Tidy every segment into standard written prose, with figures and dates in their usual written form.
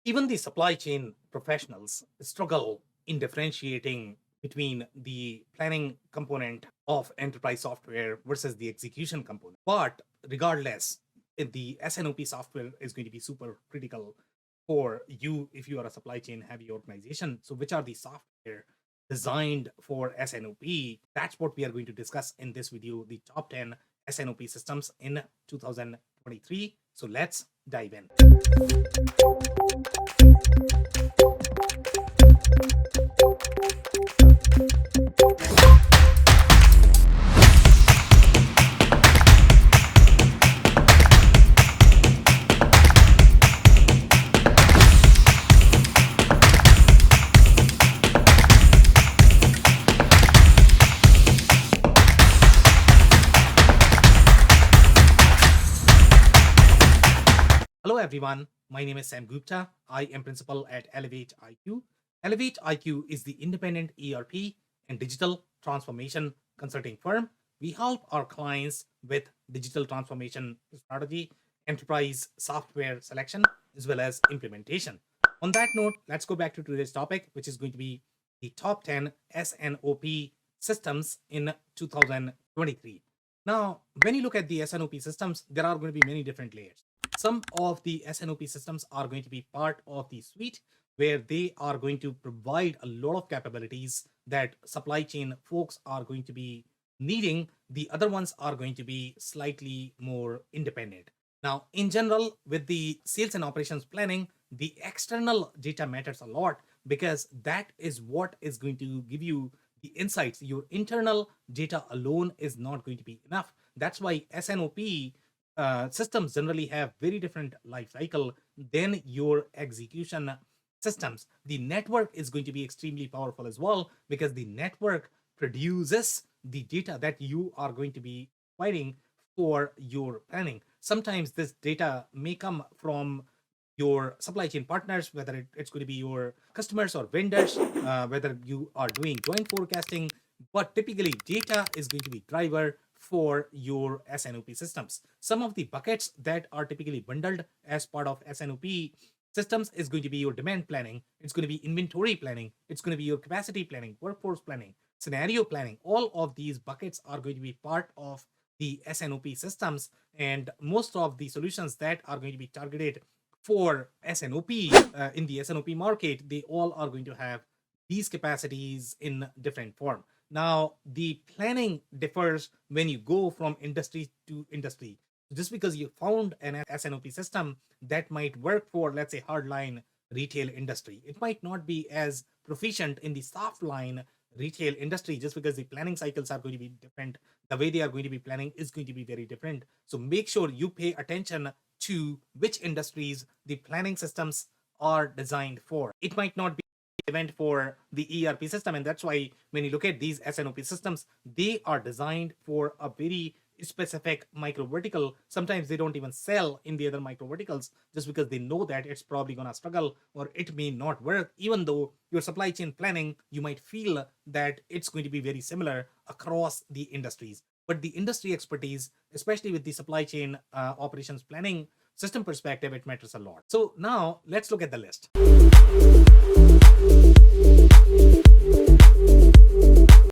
Even the supply chain professionals struggle in differentiating between the planning component of enterprise software versus the execution component. But regardless, the S&OP software is going to be super critical for you if you are a supply chain heavy organization. So, which are the software designed for S&OP? That's what we are going to discuss in this video, the top 10 S&OP systems in 2023. So, let's dive in. Hello, everyone. My name is Sam Gupta. I am principal at Elevate IQ. Elevate IQ is the independent ERP and digital transformation consulting firm. We help our clients with digital transformation strategy, enterprise software selection, as well as implementation. On that note, let's go back to today's topic, which is going to be the top 10 S&OP systems in 2023. Now, when you look at the S&OP systems, there are going to be many different layers. Some of the S&OP systems are going to be part of the suite where they are going to provide a lot of capabilities that supply chain folks are going to be needing. The other ones are going to be slightly more independent. Now, in general, with the sales and operations planning, the external data matters a lot because that is what is going to give you the insights. Your internal data alone is not going to be enough. That's why S&OP systems generally have very different life cycle than your execution systems. The network is going to be extremely powerful as well because the network produces the data that you are going to be providing for your planning. Sometimes this data may come from your supply chain partners, whether it's going to be your customers or vendors, whether you are doing joint forecasting, but typically data is going to be driver for your S&OP systems. Some of the buckets that are typically bundled as part of S&OP systems is going to be your demand planning, it's going to be inventory planning, it's going to be your capacity planning, workforce planning, scenario planning. All of these buckets are going to be part of the S&OP systems, and most of the solutions that are going to be targeted for S&OP in the S&OP market, they all are going to have these capacities in different form. Now, the planning differs when you go from industry to industry. Just because you found an S&OP system that might work for, let's say, hardline retail industry, it might not be as proficient in the soft line retail industry just because the planning cycles are going to be different. The way they are going to be planning is going to be very different. So make sure you pay attention to which industries the planning systems are designed for. It might not be event for the ERP system, and that's why when you look at these S&OP systems, they are designed for a very specific micro vertical. Sometimes they don't even sell in the other micro verticals just because they know that it's probably going to struggle or it may not work. Even though your supply chain planning, you might feel that it's going to be very similar across the industries, but the industry expertise, especially with the supply chain operations planning system perspective, it matters a lot. So now let's look at the list.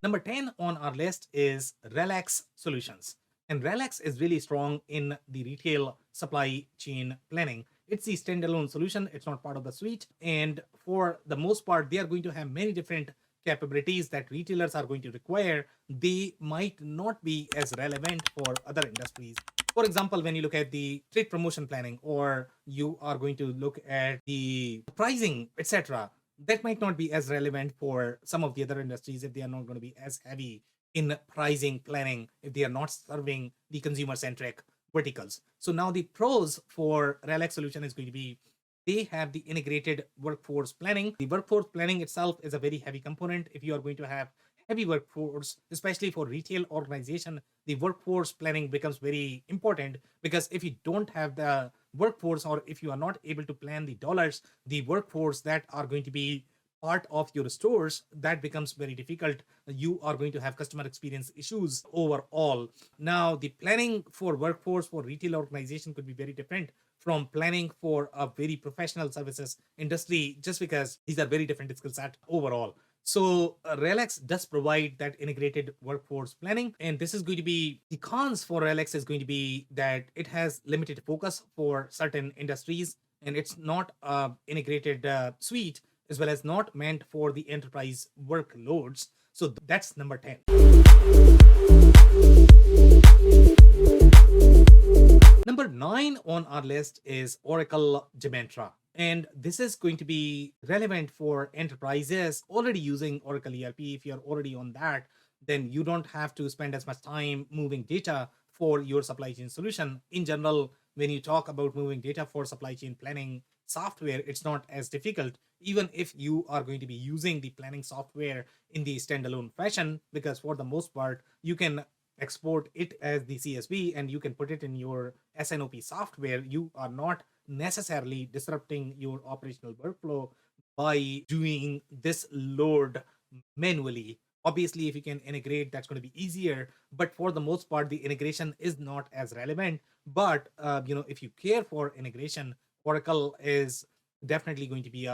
Number 10 on our list is Relax Solutions. And Relax is really strong in the retail supply chain planning. It's the standalone solution, it's not part of the suite. And for the most part, they are going to have many different capabilities that retailers are going to require. They might not be as relevant for other industries. For example, when you look at the trade promotion planning, or you are going to look at the pricing, etc., that might not be as relevant for some of the other industries if they are not going to be as heavy in pricing planning, if they are not serving the consumer centric verticals. So now the pros for Relax solution is going to be they have the integrated workforce planning. The workforce planning itself is a very heavy component. If you are going to have heavy workforce, especially for retail organization, the workforce planning becomes very important, because if you don't have the workforce, or if you are not able to plan the dollars, the workforce that are going to be part of your stores, that becomes very difficult. You are going to have customer experience issues overall. Now, the planning for workforce for retail organization could be very different from planning for a very professional services industry, just because these are very different skill set overall. So Relex does provide that integrated workforce planning, and this is going to be the cons for Relex is going to be that it has limited focus for certain industries, and it's not a integrated suite, as well as not meant for the enterprise workloads. So that's number 10. Number 9 on our list is Oracle Gementra. And this is going to be relevant for enterprises already using Oracle ERP. If you're already on that, then you don't have to spend as much time moving data for your supply chain solution. In general, when you talk about moving data for supply chain planning software, it's not as difficult, even if you are going to be using the planning software in the standalone fashion, because for the most part, you can export it as the CSV and you can put it in your S&OP software. You are not necessarily disrupting your operational workflow by doing this load manually. Obviously, if you can integrate, that's going to be easier, but for the most part, the integration is not as relevant. But if you care for integration, Oracle is definitely going to be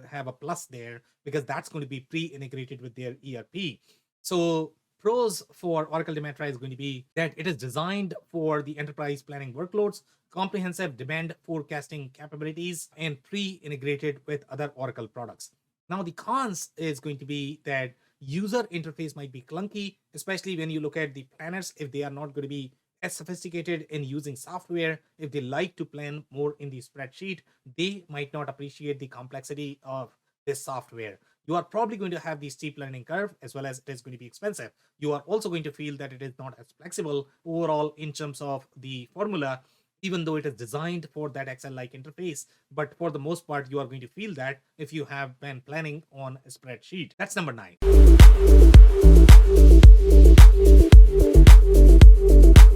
have a plus there, because that's going to be pre-integrated with their ERP. So pros for Oracle Demetra is going to be that it is designed for the enterprise planning workloads, comprehensive demand forecasting capabilities, and pre-integrated with other Oracle products. Now, the cons is going to be that user interface might be clunky, especially when you look at the planners. If they are not going to be as sophisticated in using software, if they like to plan more in the spreadsheet, they might not appreciate the complexity of this software. You are probably going to have the steep learning curve, as well as it is going to be expensive. You are also going to feel that it is not as flexible overall in terms of the formula, even though it is designed for that Excel-like interface. But for the most part, you are going to feel that if you have been planning on a spreadsheet. That's number 9.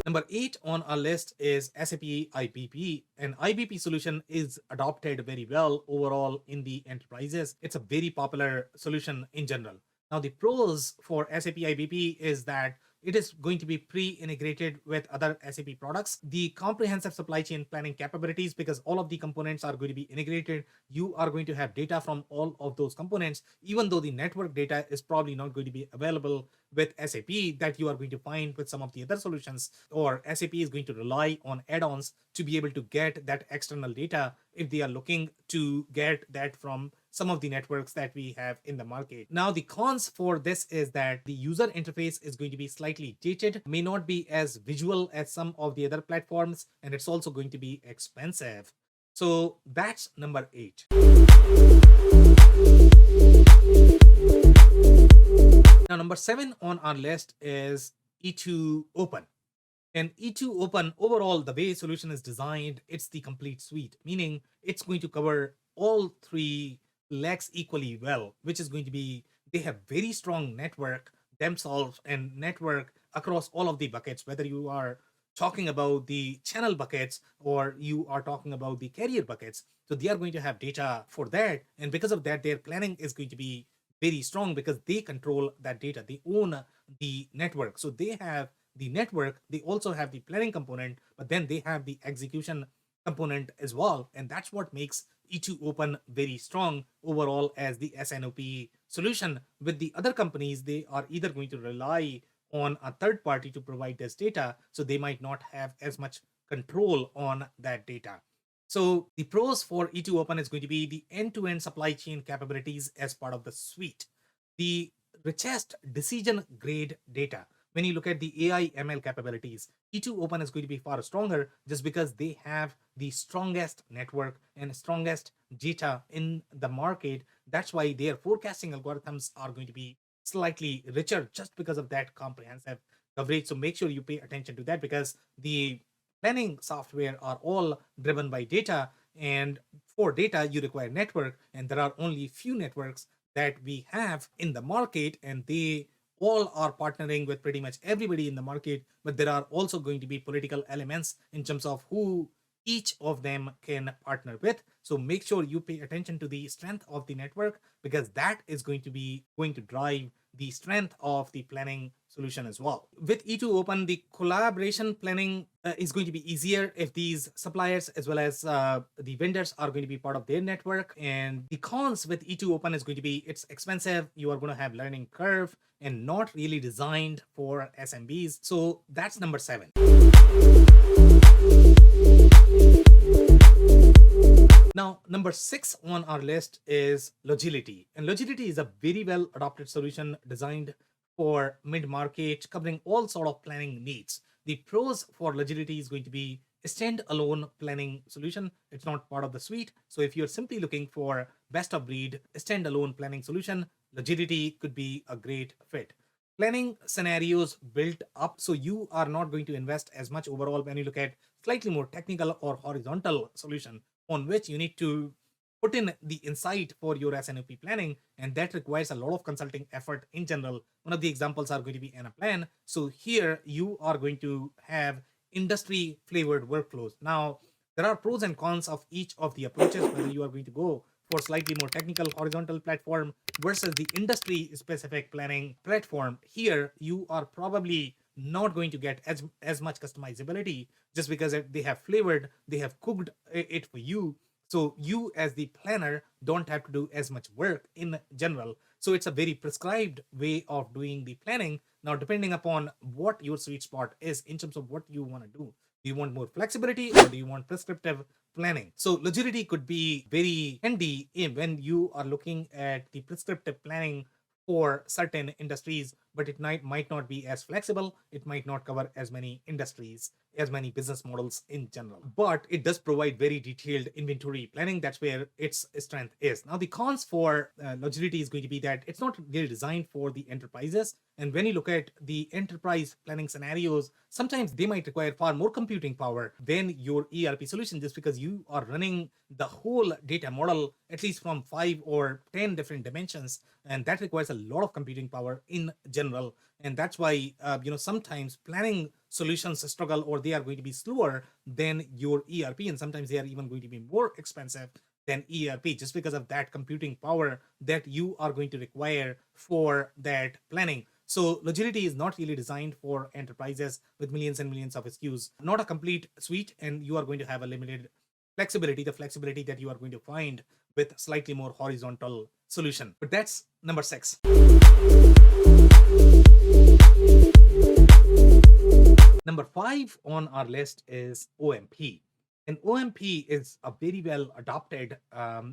Number 8 on our list is SAP IBP. An IBP solution is adopted very well overall in the enterprises. It's a very popular solution in general. Now, the pros for SAP IBP is that it is going to be pre-integrated with other SAP products. The comprehensive supply chain planning capabilities, because all of the components are going to be integrated. You are going to have data from all of those components, even though the network data is probably not going to be available with SAP that you are going to find with some of the other solutions, or SAP is going to rely on add-ons to be able to get that external data if they are looking to get that from some of the networks that we have in the market. Now, the cons for this is that the user interface is going to be slightly dated, may not be as visual as some of the other platforms, and it's also going to be expensive. So that's number 8. Now, number 7 on our list is E2 Open. And E2 Open, overall, the way solution is designed, it's the complete suite, meaning it's going to cover all 3 legs equally well, which is going to be, they have very strong network themselves and network across all of the buckets, whether you are talking about the channel buckets or you are talking about the carrier buckets. So they are going to have data for that. And because of that, their planning is going to be very strong, because they control that data. They own the network. So they have the network, they also have the planning component, but then they have the execution component as well. And that's what makes E2 Open very strong overall as the S&OP solution. With the other companies, they are either going to rely on a third party to provide this data, so they might not have as much control on that data. So the pros for E2 Open is going to be the end-to-end supply chain capabilities as part of the suite, the richest decision grade data. When you look at the AI ML capabilities, E2 Open is going to be far stronger, just because they have the strongest network and strongest data in the market. That's why their forecasting algorithms are going to be slightly richer, just because of that comprehensive coverage. So make sure you pay attention to that, because the planning software are all driven by data, and for data you require network, and there are only few networks that we have in the market, and they all are partnering with pretty much everybody in the market. But there are also going to be political elements in terms of who each of them can partner with. So make sure you pay attention to the strength of the network, because that is going to drive the strength of the planning solution as well. With E2 Open, the collaboration planning is going to be easier if these suppliers as well as the vendors are going to be part of their network. And the cons with E2 Open is going to be it's expensive, you are going to have learning curve, and not really designed for SMBs. So that's number 7. Now, number 6 on our list is Logility. And Logility is a very well adopted solution designed for mid-market, covering all sort of planning needs. The pros for Logility is going to be a standalone planning solution. It's not part of the suite. So if you're simply looking for best of breed, a standalone planning solution, Logility could be a great fit. Planning scenarios built up, so you are not going to invest as much overall when you look at slightly more technical or horizontal solution on which you need to put in the insight for your S&OP planning, and that requires a lot of consulting effort in general. One of the examples are going to be Anaplan. So here you are going to have industry flavored workflows. Now, there are pros and cons of each of the approaches, whether you are going to go for slightly more technical horizontal platform versus the industry specific planning platform. Here you are probably not going to get as much customizability just because they have flavored, they have cooked it for you. So you as the planner don't have to do as much work in general. So it's a very prescribed way of doing the planning. Now, depending upon what your sweet spot is in terms of what you want to do you want more flexibility or do you want prescriptive planning? So Logility could be very handy when you are looking at the prescriptive planning for certain industries, but it might not be as flexible. It might not cover as many industries, as many business models in general, but it does provide very detailed inventory planning. That's where its strength is. Now, the cons for Logility is going to be that it's not really designed for the enterprises. And when you look at the enterprise planning scenarios, sometimes they might require far more computing power than your ERP solution, just because you are running the whole data model at least from 5 or 10 different dimensions, and that requires a lot of computing power in general. And that's why sometimes planning solutions struggle, or they are going to be slower than your ERP, and sometimes they are even going to be more expensive than ERP just because of that computing power that you are going to require for that planning. So Logility is not really designed for enterprises with millions and millions of SKUs, not a complete suite, and you are going to have a limited flexibility, the flexibility that you are going to find with slightly more horizontal solution. But that's number 6. Number 5 on our list is OMP. And OMP is a very well adopted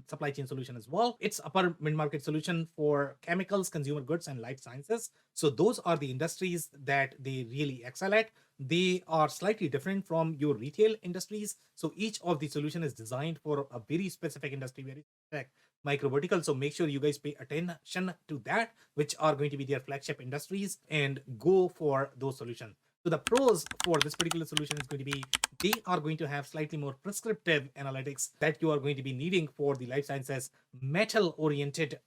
supply chain solution as well. It's upper mid-market solution for chemicals, consumer goods, and life sciences. So those are the industries that they really excel at. They are slightly different from your retail industries. So each of the solution is designed for a very specific industry, very specific micro vertical. So make sure you guys pay attention to that, which are going to be their flagship industries, and go for those solutions. So the pros for this particular solution is going to be they are going to have slightly more prescriptive analytics that you are going to be needing for the life sciences metal oriented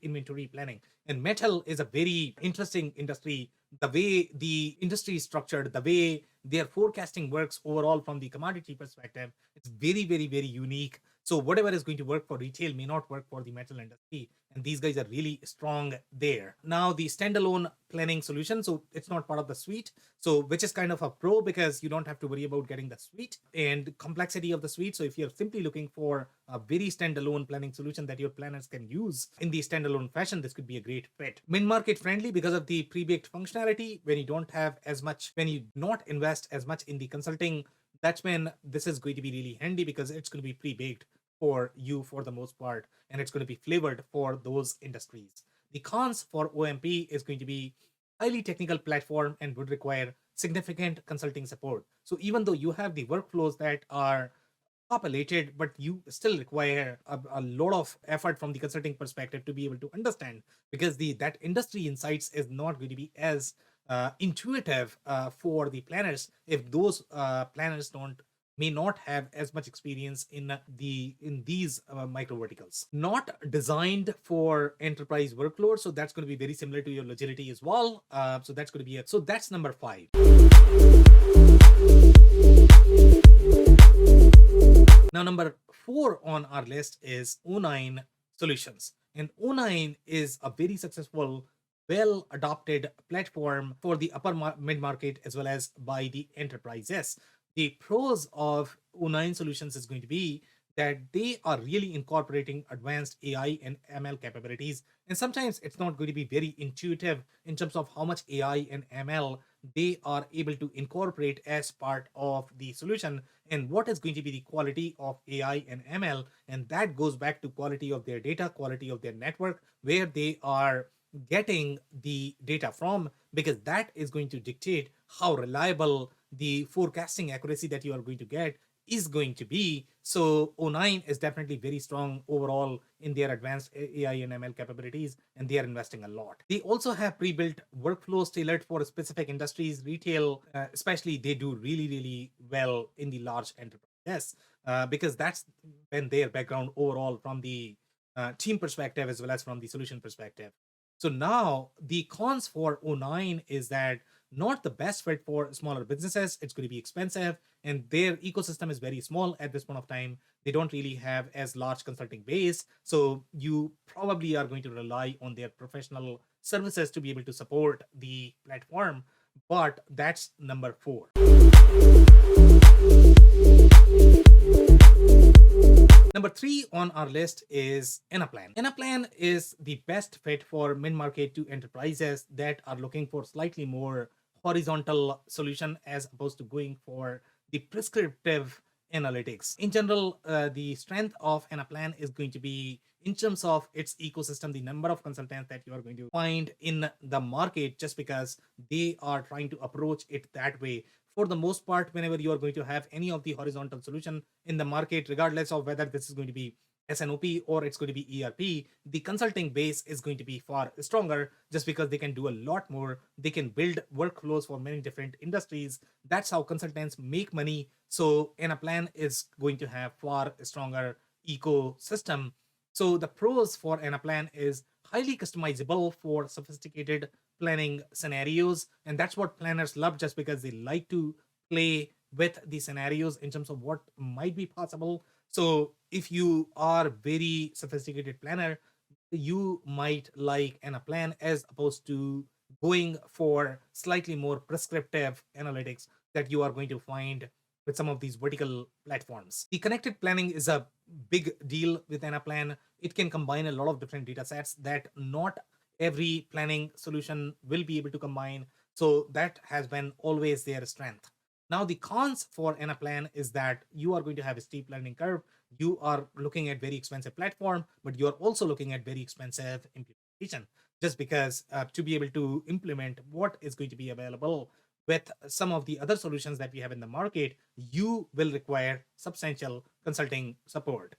inventory planning. And metal is a very interesting industry. The way the industry is structured, the way their forecasting works overall from the commodity perspective, it's very, very, very unique. So whatever is going to work for retail may not work for the metal industry. And these guys are really strong there. Now, the standalone planning solution, so it's not part of the suite, so which is kind of a pro because you don't have to worry about getting the suite and complexity of the suite. So if you're simply looking for a very standalone planning solution that your planners can use in the standalone fashion, this could be a great fit. Mid-market friendly because of the pre-baked functionality. When you don't have as much, when you not invest as much in the consulting, that's when this is going to be really handy because it's going to be pre-baked for you for the most part, and it's going to be flavored for those industries. The cons for OMP is going to be highly technical platform and would require significant consulting support. So even though you have the workflows that are populated, but you still require a lot of effort from the consulting perspective to be able to understand, because that industry insights is not going to be as intuitive for the planners if those planners may not have as much experience in these micro verticals. Not designed for enterprise workload, so that's going to be very similar to your Logility as well. So that's going to be it. So that's number 5. Now, number 4 on our list is O9 Solutions. And O9 is a very successful well adopted platform for the upper mid market as well as by the enterprises. The pros of O9 solutions is going to be that they are really incorporating advanced AI and ML capabilities. And sometimes it's not going to be very intuitive in terms of how much AI and ML they are able to incorporate as part of the solution, and what is going to be the quality of AI and ML. And that goes back to quality of their data, quality of their network, where they are getting the data from, because that is going to dictate how reliable the forecasting accuracy that you are going to get is going to be. So O9 is definitely very strong overall in their advanced AI and ML capabilities, and they are investing a lot. They also have pre-built workflows tailored for specific industries. Retail, especially, they do really, really well in the large enterprises, because that's been their background overall from the team perspective as well as from the solution perspective. So now the cons for O9 is that not the best fit for smaller businesses. It's going to be expensive, and their ecosystem is very small at this point of time. They don't really have as large consulting base, so you probably are going to rely on their professional services to be able to support the platform. But that's number 4. Number 3 on our list is Anaplan. Anaplan is the best fit for mid-market to enterprises that are looking for slightly more horizontal solution as opposed to going for the prescriptive analytics. In general, the strength of Anaplan is going to be in terms of its ecosystem, the number of consultants that you are going to find in the market, just because they are trying to approach it that way. For the most part, whenever you are going to have any of the horizontal solution in the market, regardless of whether this is going to be S&OP or it's going to be ERP, the consulting base is going to be far stronger, just because they can do a lot more. They can build workflows for many different industries. That's how consultants make money. So Anaplan is going to have far stronger ecosystem. So the pros for Anaplan is highly customizable for sophisticated planning scenarios, and that's what planners love, just because they like to play with the scenarios in terms of what might be possible. So if you are very sophisticated planner, you might like Anaplan as opposed to going for slightly more prescriptive analytics that you are going to find with some of these vertical platforms. The connected planning is a big deal with Anaplan. It can combine a lot of different data sets that not every planning solution will be able to combine. So that has been always their strength. Now, the cons for Anaplan is that you are going to have a steep learning curve. You are looking at very expensive platform, but you're also looking at very expensive implementation, just because to be able to implement what is going to be available with some of the other solutions that we have in the market, you will require substantial consulting support.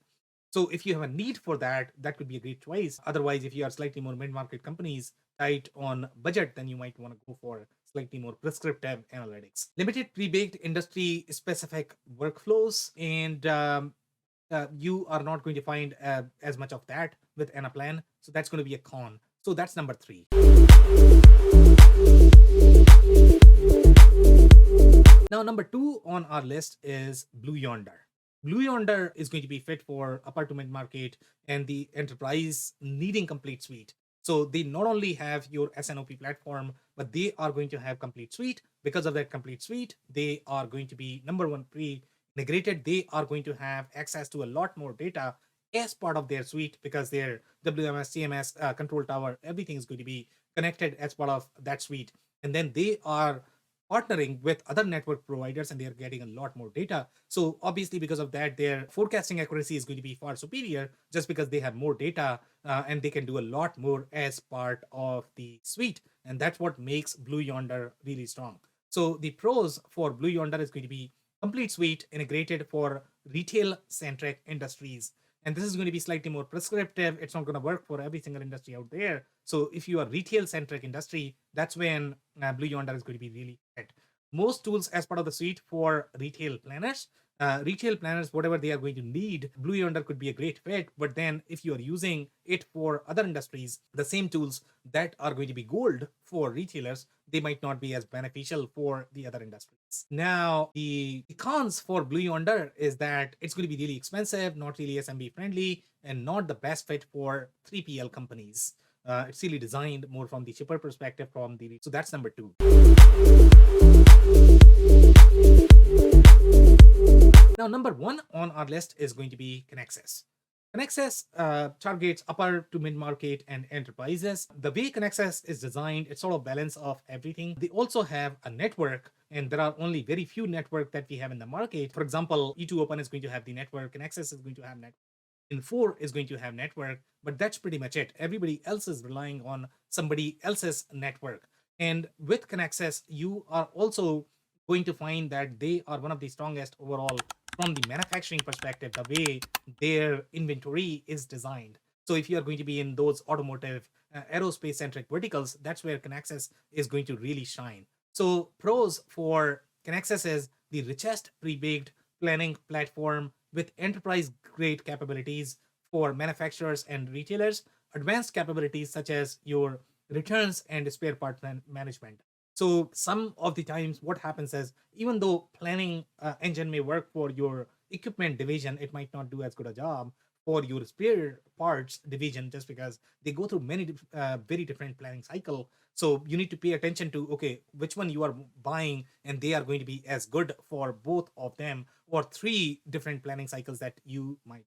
So if you have a need for that, that could be a great choice. Otherwise, if you are slightly more mid-market companies tight on budget, then you might want to go for slightly more prescriptive analytics. Limited pre-baked industry-specific workflows, and you are not going to find as much of that with Anaplan. So that's going to be a con. So that's number 3. Now, number 2 on our list is Blue Yonder. Blue Yonder is going to be fit for upper to mid market and the enterprise needing complete suite. So they not only have your S&OP platform, but they are going to have complete suite. Because of that complete suite, they are going to be number 1 pre-integrated. They are going to have access to a lot more data as part of their suite, because their WMS, CMS, control tower, everything is going to be connected as part of that suite. And then they are partnering with other network providers, and they're getting a lot more data. So obviously, because of that, their forecasting accuracy is going to be far superior, just because they have more data, and they can do a lot more as part of the suite. And that's what makes Blue Yonder really strong. So the pros for Blue Yonder is going to be complete suite integrated for retail centric industries. And this is going to be slightly more prescriptive. It's not going to work for every single industry out there. So if you are retail centric industry, that's when Blue Yonder is going to be really fit. Most tools as part of the suite for retail planners. Retail planners, whatever they are going to need, Blue Yonder could be a great fit. But then if you are using it for other industries, the same tools that are going to be gold for retailers, they might not be as beneficial for the other industries. Now, the cons for Blue Yonder is that it's going to be really expensive, not really SMB friendly, and not the best fit for 3PL companies. It's really designed more from the shipper perspective. So that's number two. Now, number one on our list is going to be Connexus. Connexus targets upper to mid market and enterprises. The way Connexus is designed, it's sort of balance of everything. They also have a network, and there are only very few network that we have in the market. For example, E2 Open is going to have the network, Connexus is going to have network. In4 is going to have network, but that's pretty much it. Everybody else is relying on somebody else's network. And with Connexus, you are also going to find that they are one of the strongest overall from the manufacturing perspective, the way their inventory is designed. So if you are going to be in those automotive, aerospace centric verticals, that's where Connexus is going to really shine. So pros for Connexus is the richest pre-baked planning platform with enterprise grade capabilities for manufacturers and retailers, advanced capabilities such as your returns and spare part management. So some of the times what happens is, even though planning engine may work for your equipment division, it might not do as good a job for your spare parts division, just because they go through many very different planning cycle. So you need to pay attention to, okay, which one you are buying, and they are going to be as good for both of them, or three different planning cycles that you might.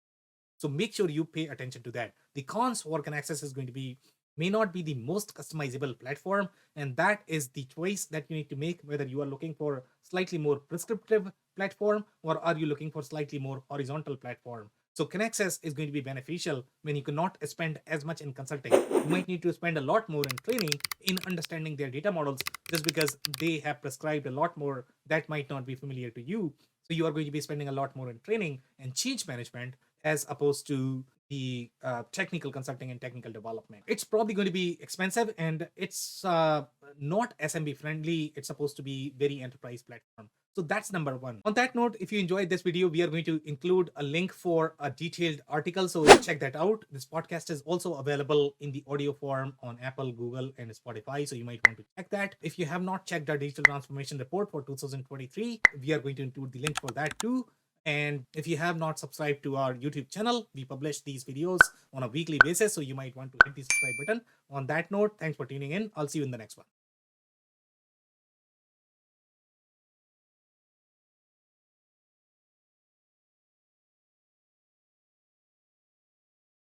So make sure you pay attention to that. The cons for Connexus is going to be, may not be the most customizable platform, and that is the choice that you need to make, whether you are looking for slightly more prescriptive platform or are you looking for slightly more horizontal platform. So Connexus is going to be beneficial when you cannot spend as much in consulting. You might need to spend a lot more in training, in understanding their data models, just because they have prescribed a lot more that might not be familiar to you. So you are going to be spending a lot more in training and change management, as opposed to the technical consulting and technical development. It's probably going to be expensive, and it's not SMB friendly. It's supposed to be very enterprise platform. So that's number one. On that note, if you enjoyed this video, we are going to include a link for a detailed article, so check that out. This podcast is also available in the audio form on Apple, Google, and Spotify, so you might want to check that. If you have not checked our digital transformation report for 2023, we are going to include the link for that too. And if you have not subscribed to our YouTube channel, we publish these videos on a weekly basis, so you might want to hit the subscribe button. On that note, thanks for tuning in. I'll see you in the next one.